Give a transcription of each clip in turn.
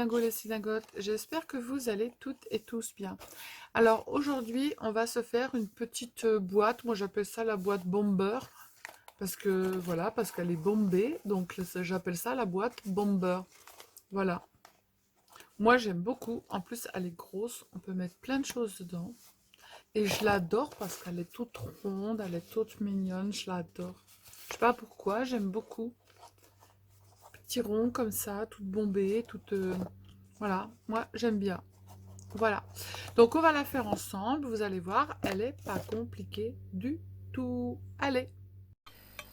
Dingo les synagogues, j'espère que vous allez toutes et tous bien. Alors aujourd'hui, on va se faire une petite boîte, moi j'appelle ça la boîte bomber, parce que voilà, parce qu'elle est bombée, donc j'appelle ça la boîte bomber. Voilà, moi j'aime beaucoup, en plus elle est grosse, on peut mettre plein de choses dedans. Et je l'adore parce qu'elle est toute ronde, elle est toute mignonne, je l'adore. Je sais pas pourquoi, j'aime beaucoup. Petit rond comme ça, toute bombée, toute... voilà, moi j'aime bien. Voilà. Donc on va la faire ensemble, vous allez voir, elle est pas compliquée du tout. Allez.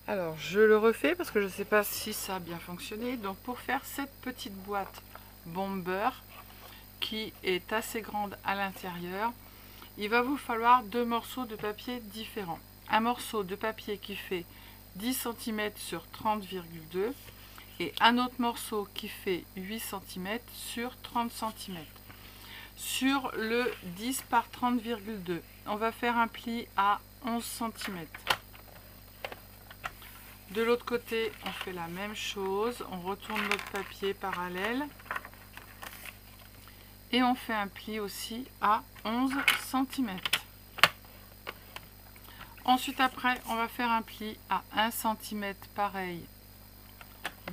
Alors je le refais parce que je ne sais pas si ça a bien fonctionné. Donc pour faire cette petite boîte bomber qui est assez grande à l'intérieur, il va vous falloir deux morceaux de papier différents. Un morceau de papier qui fait 10 cm sur 30,2 et un autre morceau qui fait 8 cm sur 30 cm. Sur le 10 par 30,2, on va faire un pli à 11 cm. De l'autre côté, on fait la même chose, on retourne notre papier parallèle et on fait un pli aussi à 11 cm. Ensuite après, on va faire un pli à 1 cm pareil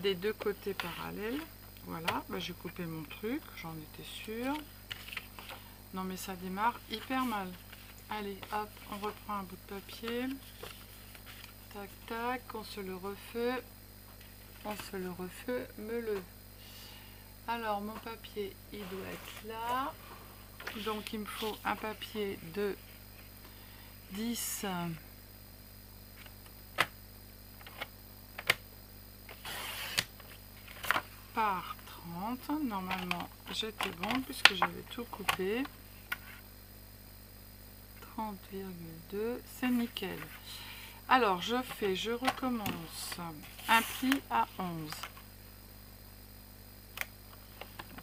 des deux côtés parallèles. Voilà, j'ai coupé mon truc, j'en étais sûre. Non mais ça démarre hyper mal. Allez, hop, on reprend un bout de papier. Tac, tac, on se le refait. On se le refait, me-le. Alors, mon papier, il doit être là. Donc, il me faut un papier de 10 par 30. Normalement, j'étais bon puisque j'avais tout coupé. 30,2, c'est nickel. Alors, je recommence. Un pli à 11.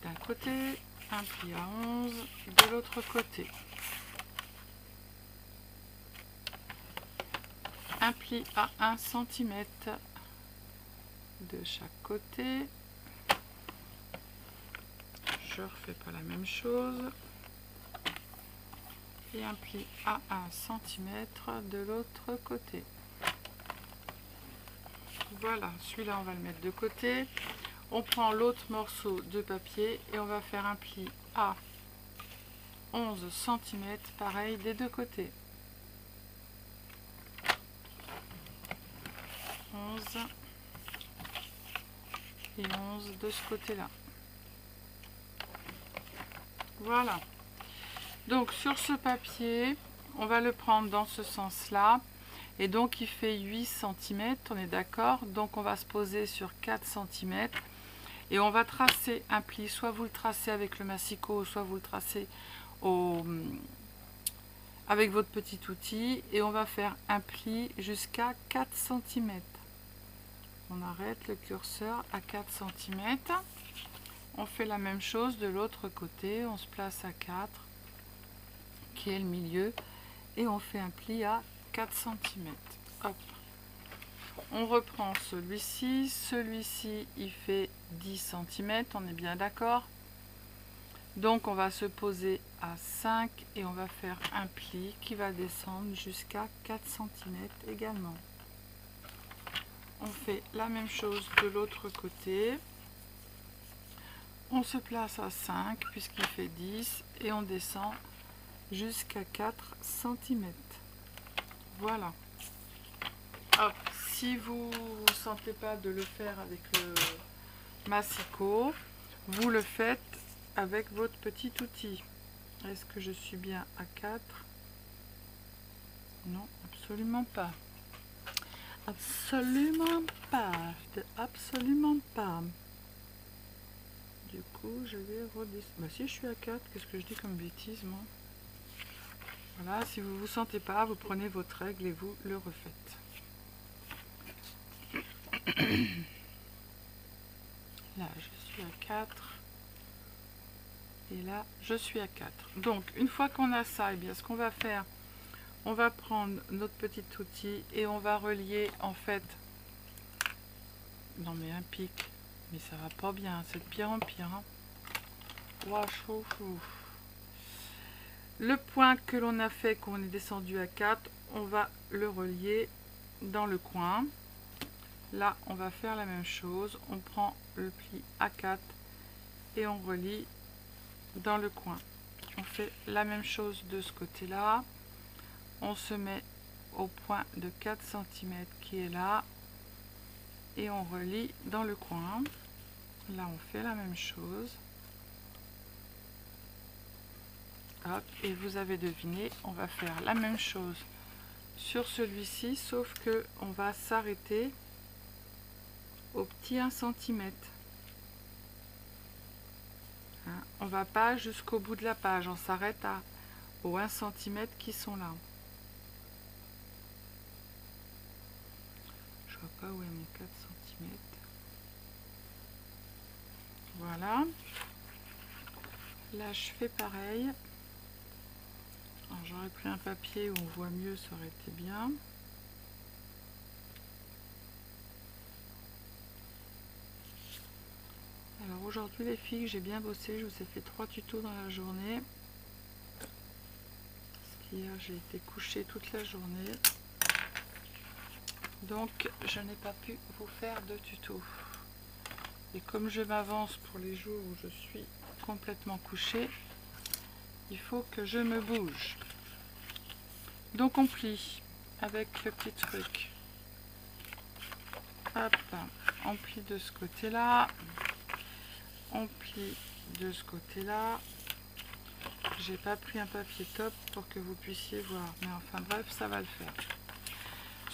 D'un côté, un pli à 11 de l'autre côté. Un pli à 1 cm de chaque côté. Je refais pas la même chose. Et un pli à 1 cm de l'autre côté. Voilà, celui-là on va le mettre de côté. On prend l'autre morceau de papier et on va faire un pli à 11 cm, pareil des deux côtés. 11 et 11 de ce côté-là. Voilà. Donc sur ce papier, on va le prendre dans ce sens-là. Et donc il fait 8 cm, on est d'accord. Donc on va se poser sur 4 cm. Et on va tracer un pli. Soit vous le tracez avec le massicot, soit vous le tracez avec votre petit outil. Et on va faire un pli jusqu'à 4 cm. On arrête le curseur à 4 cm. On fait la même chose de l'autre côté. On se place à 4, qui est le milieu. Et on fait un pli à 4 cm. Hop. On reprend celui-ci. Celui-ci, il fait 10 cm. On est bien d'accord. Donc, on va se poser à 5 et on va faire un pli qui va descendre jusqu'à 4 cm également. On fait la même chose de l'autre côté. On se place à 5 puisqu'il fait 10 et on descend jusqu'à 4 cm. Voilà. Hop. Si vous ne sentez pas de le faire avec le massicot, vous le faites avec votre petit outil. Est-ce que je suis bien à 4? Non, absolument pas. Absolument pas. Absolument pas. Du coup, je vais redescendre. Bah si je suis à 4, qu'est-ce que je dis comme bêtise, moi? Voilà, si vous ne vous sentez pas, vous prenez votre règle et vous le refaites. Là, je suis à 4. Et là, je suis à 4. Donc, une fois qu'on a ça, eh bien, ce qu'on va faire, on va prendre notre petit outil et on va relier, en fait... Non, mais un pic. Mais ça va pas bien, c'est de pire en pire. Hein. Ouah, chaud, chaud. Le point que l'on a fait, qu'on est descendu à 4, on va le relier dans le coin. Là, on va faire la même chose. On prend le pli A4 et on relie dans le coin. On fait la même chose de ce côté-là. On se met au point de 4 cm qui est là et on relie dans le coin. Là, on fait la même chose. Hop, et vous avez deviné, on va faire la même chose sur celui-ci, sauf que on va s'arrêter au petit 1 cm. Hein, on va pas jusqu'au bout de la page, on s'arrête aux 1 cm qui sont là. Je vois pas où est mes 4 cm. Voilà. Là, je fais pareil. J'aurais pris un papier où on voit mieux, ça aurait été bien. Alors aujourd'hui les filles, j'ai bien bossé, je vous ai fait 3 tutos dans la journée. Parce qu'hier j'ai été couchée toute la journée. Donc je n'ai pas pu vous faire de tuto. Et comme je m'avance pour les jours où je suis complètement couchée, il faut que je me bouge. Donc on plie avec le petit truc. Hop, on plie de ce côté-là. On plie de ce côté-là. J'ai pas pris un papier top pour que vous puissiez voir. Mais enfin bref, ça va le faire.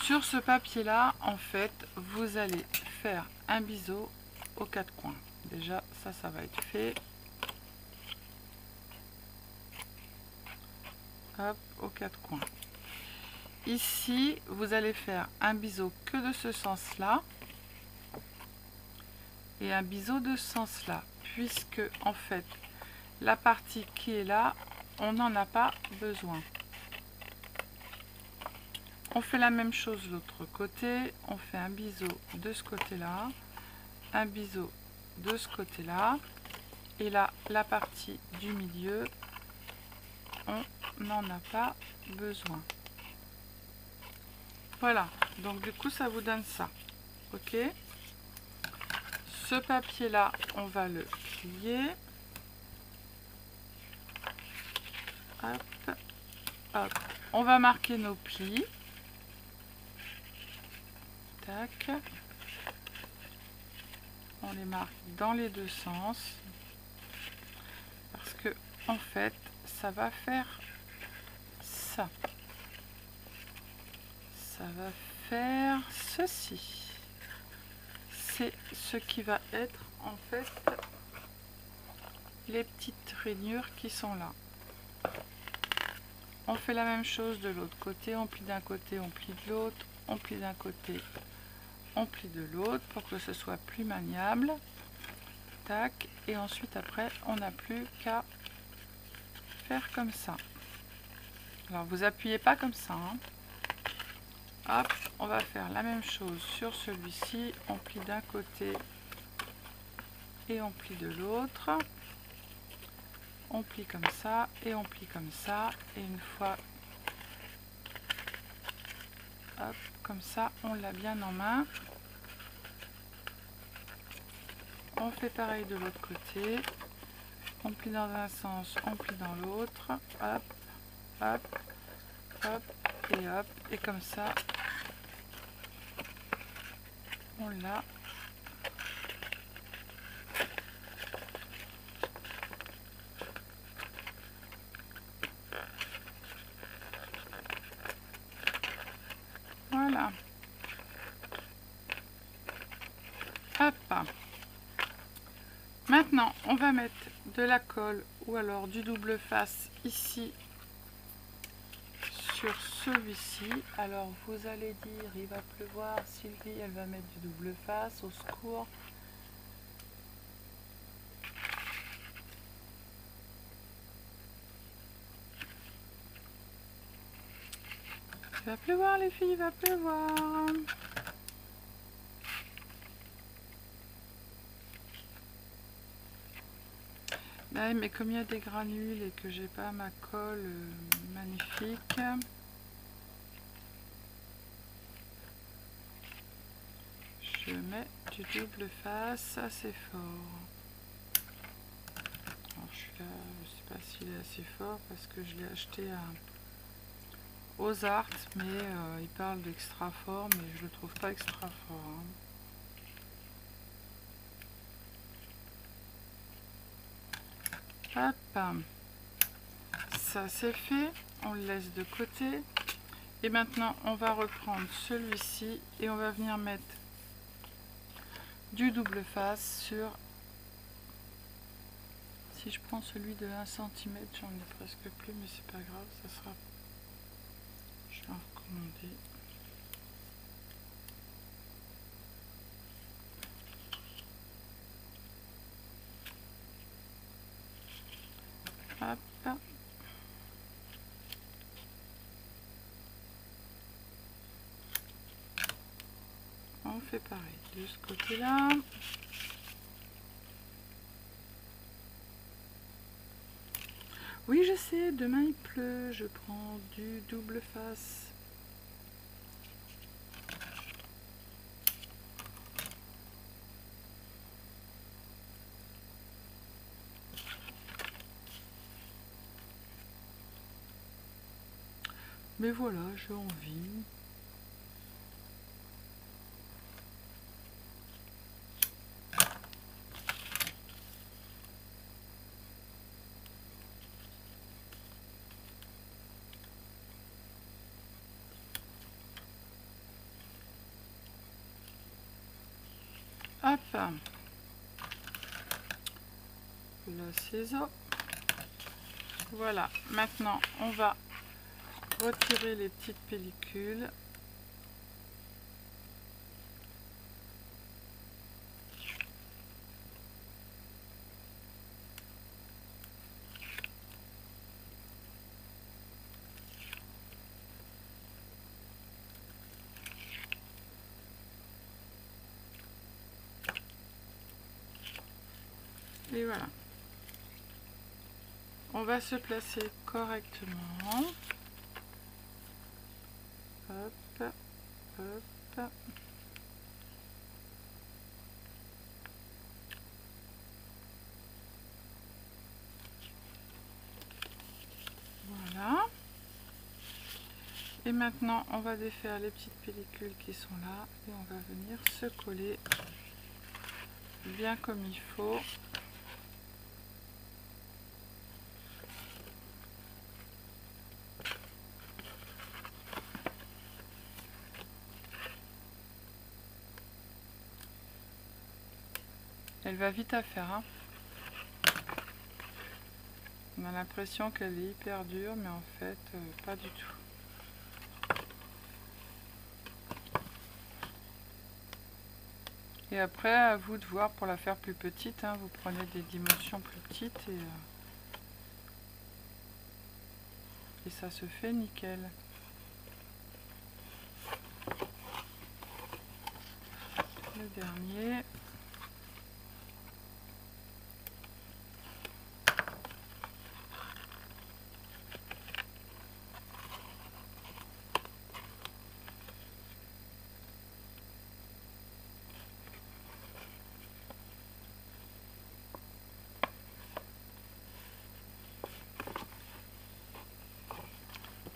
Sur ce papier-là, en fait, vous allez faire un biseau aux 4 coins. Déjà, ça va être fait. Hop, aux 4 coins. Ici, vous allez faire un biseau que de ce sens-là et un biseau de ce sens-là, puisque en fait, la partie qui est là, on n'en a pas besoin. On fait la même chose de l'autre côté, on fait un biseau de ce côté-là, un biseau de ce côté-là, et là, la partie du milieu, on n'en a pas besoin. Voilà, donc du coup ça vous donne ça, ok. Ce papier là, on va le plier, hop, hop. On va marquer nos plis, tac, on les marque dans les deux sens, parce que en fait, ça va faire ça. Ça va faire ceci. C'est ce qui va être en fait les petites rainures qui sont là. On fait la même chose de l'autre côté, on plie d'un côté, on plie de l'autre, on plie d'un côté, on plie de l'autre pour que ce soit plus maniable. Tac, et ensuite après on n'a plus qu'à faire comme ça. Alors vous appuyez pas comme ça, hein. Hop, on va faire la même chose sur celui-ci, on plie d'un côté et on plie de l'autre, on plie comme ça et on plie comme ça, et une fois, hop, comme ça, on l'a bien en main. On fait pareil de l'autre côté, on plie dans un sens, on plie dans l'autre, hop, hop, hop, et comme ça, on l'a. Voilà. Hop. Maintenant, on va mettre de la colle ou alors du double face ici sur celui-ci. Alors vous allez dire, il va pleuvoir, Sylvie, elle va mettre du double face, au secours. Il va pleuvoir les filles, il va pleuvoir. Ouais, mais comme il y a des granules et que j'ai pas ma colle magnifique, je mets du double face assez fort. Alors je suis là, je sais pas s'il est assez fort parce que je l'ai acheté aux Arts, mais il parle d'extra fort, mais je le trouve pas extra fort. Hop, ça c'est fait, on le laisse de côté. Et maintenant on va reprendre celui-ci et on va venir mettre du double face sur... Si je prends celui de 1 cm, j'en ai presque plus, mais c'est pas grave, ça sera... Je vais en recommander. Hop. On fait pareil de ce côté-là. Oui, je sais, demain il pleut, je prends du double face. Mais voilà, j'ai envie. Hop, le ciseau. Voilà, maintenant on va retirer les petites pellicules. Et voilà. On va se placer correctement. Hop, hop. Voilà. Et maintenant, on va défaire les petites pellicules qui sont là et on va venir se coller bien comme il faut. Elle va vite à faire, hein. On a l'impression qu'elle est hyper dure, mais en fait, pas du tout. Et après, à vous de voir pour la faire plus petite, hein, vous prenez des dimensions plus petites et ça se fait nickel. Le dernier.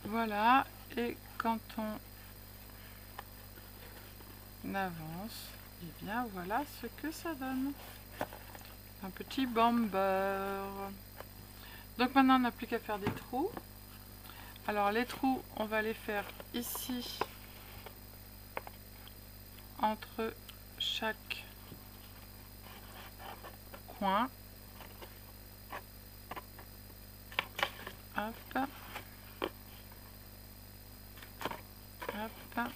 Voilà, et quand on avance, et bien voilà ce que ça donne. Un petit bomber. Donc maintenant on n'a plus qu'à faire des trous. Alors les trous, on va les faire ici, entre chaque coin. Hop. Hop. Hop.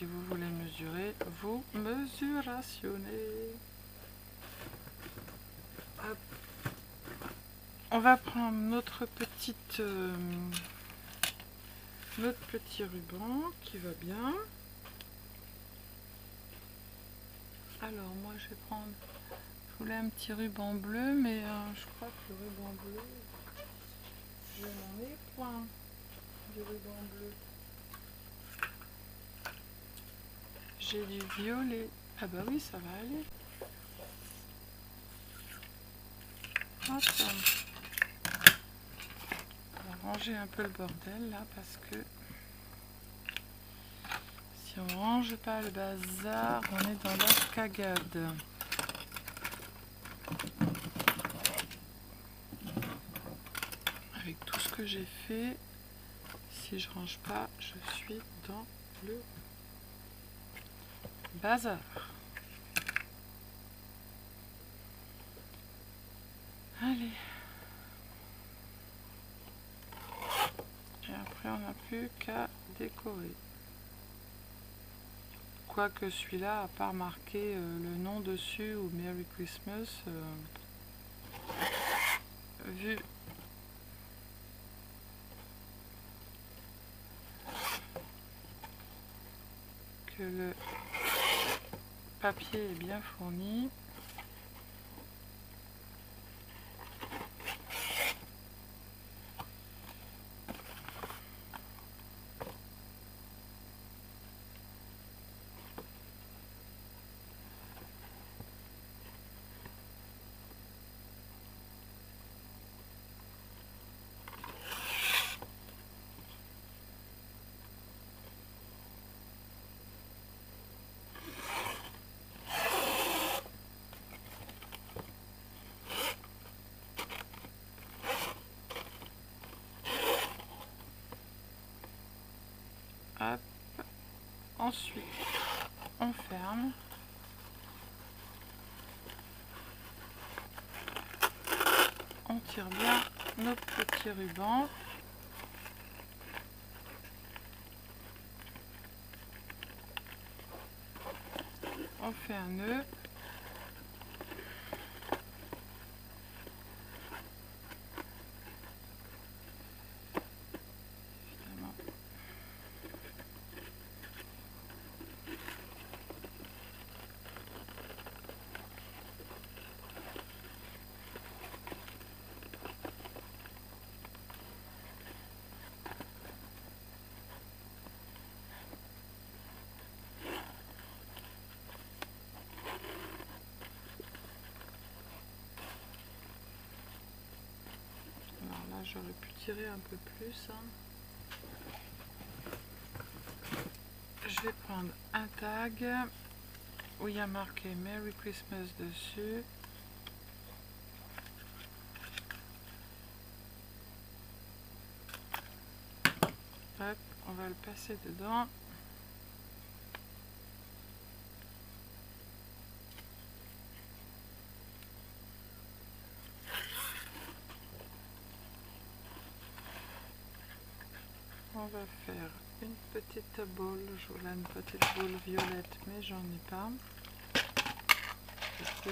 si vous voulez mesurer, vous mesurationnez. Hop. On va prendre notre petit ruban qui va bien. Alors moi je vais prendre, je voulais un petit ruban bleu, mais je crois que le ruban bleu, je n'en ai point du ruban bleu. J'ai du violet. Ah bah oui, ça va aller. Hop. On va ranger un peu le bordel là parce que si on range pas le bazar, on est dans la cagade. Avec tout ce que j'ai fait, si je range pas, je suis dans le bazar. Allez. Et après, on n'a plus qu'à décorer. Quoique celui-là, à part marquer le nom dessus ou Merry Christmas, vu que le papier est bien fourni, hop, ensuite on ferme. On tire bien notre petit ruban. On fait un nœud. Évidemment. Alors là, j'aurais pu tirer un peu plus. Je vais prendre un tag où il y a marqué Merry Christmas dessus. Hop, on va le passer dedans. On va faire une petite boule. Je voulais une petite boule violette, mais j'en ai pas. Du coup,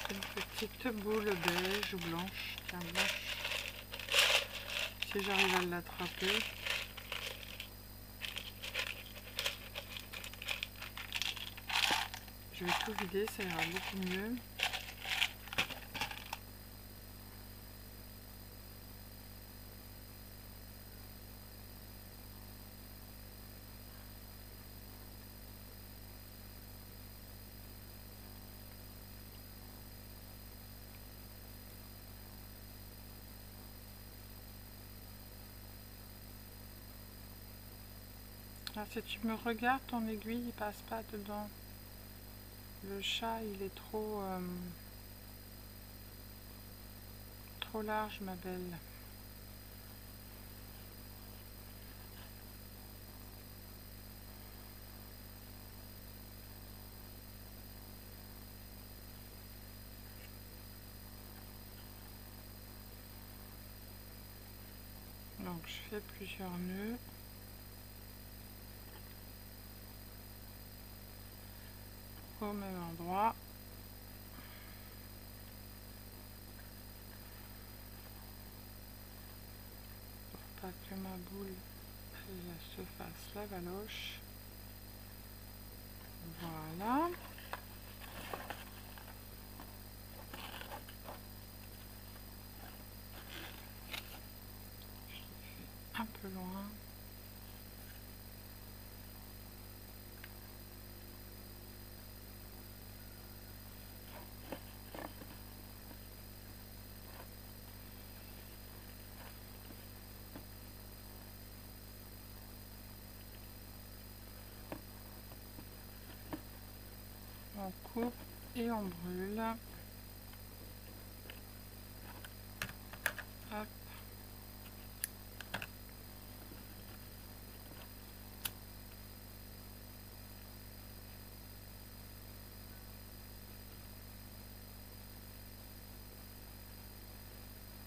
j'ai une petite boule beige ou blanche. Tiens, blanche. Si j'arrive à l'attraper. Je vais tout vider, ça ira beaucoup mieux. Là, si tu me regardes, ton aiguille il passe pas dedans. Le chat, il est trop large, ma belle. Donc, je fais plusieurs nœuds. au même endroit. Pour pas que ma boule elle se fasse la valoche. Voilà. Je l'ai fait un peu loin. On coupe et on brûle. Hop.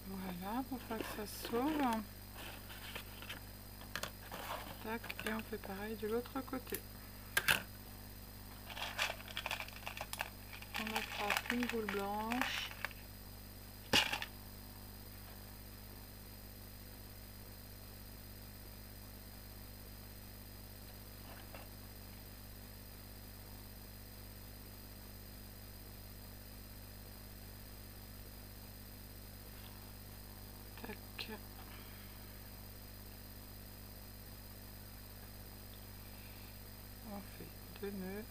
Voilà, pour pas que ça se sauve. Tac, et on fait pareil de l'autre côté. On attrape une boule blanche. Tac. On fait 2 nœuds.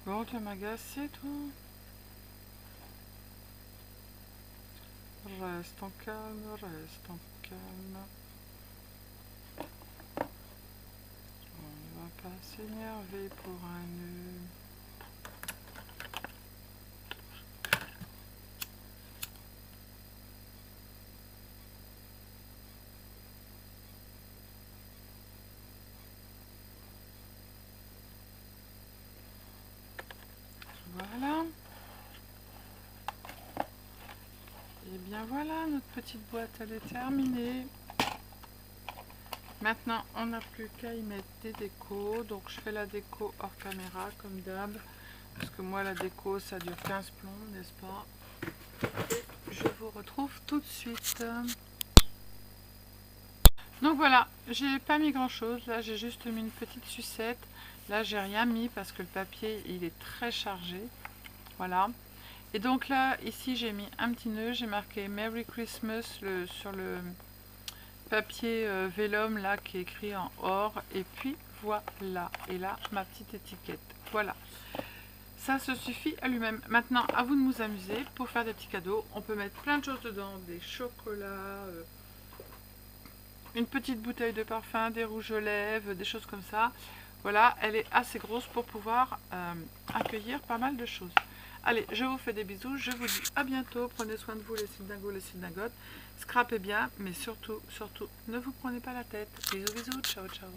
Bon, tu vas m'agacer, toi. Reste en calme, reste en calme. On ne va pas s'énerver pour un nœud. Voilà. Et bien voilà, notre petite boîte, elle est terminée. Maintenant, on n'a plus qu'à y mettre des décos. Donc, je fais la déco hors caméra, comme d'hab. Parce que moi, la déco, ça dure 15 plombs, n'est-ce pas? Et je vous retrouve tout de suite. Donc voilà, j'ai pas mis grand chose. Là, j'ai juste mis une petite sucette. Là, j'ai rien mis parce que le papier, il est très chargé. Voilà. Et donc là, ici, j'ai mis un petit nœud. J'ai marqué Merry Christmas sur le papier vélum là qui est écrit en or. Et puis voilà. Et là, ma petite étiquette. Voilà. Ça se suffit à lui-même. Maintenant, à vous de vous amuser pour faire des petits cadeaux. On peut mettre plein de choses dedans. Des chocolats, une petite bouteille de parfum, des rouges aux lèvres, des choses comme ça. Voilà, elle est assez grosse pour pouvoir accueillir pas mal de choses. Allez, je vous fais des bisous, je vous dis à bientôt. Prenez soin de vous les sildingos, les sildagotes. Scrapez bien, mais surtout, surtout, ne vous prenez pas la tête. Bisous, bisous, ciao, ciao.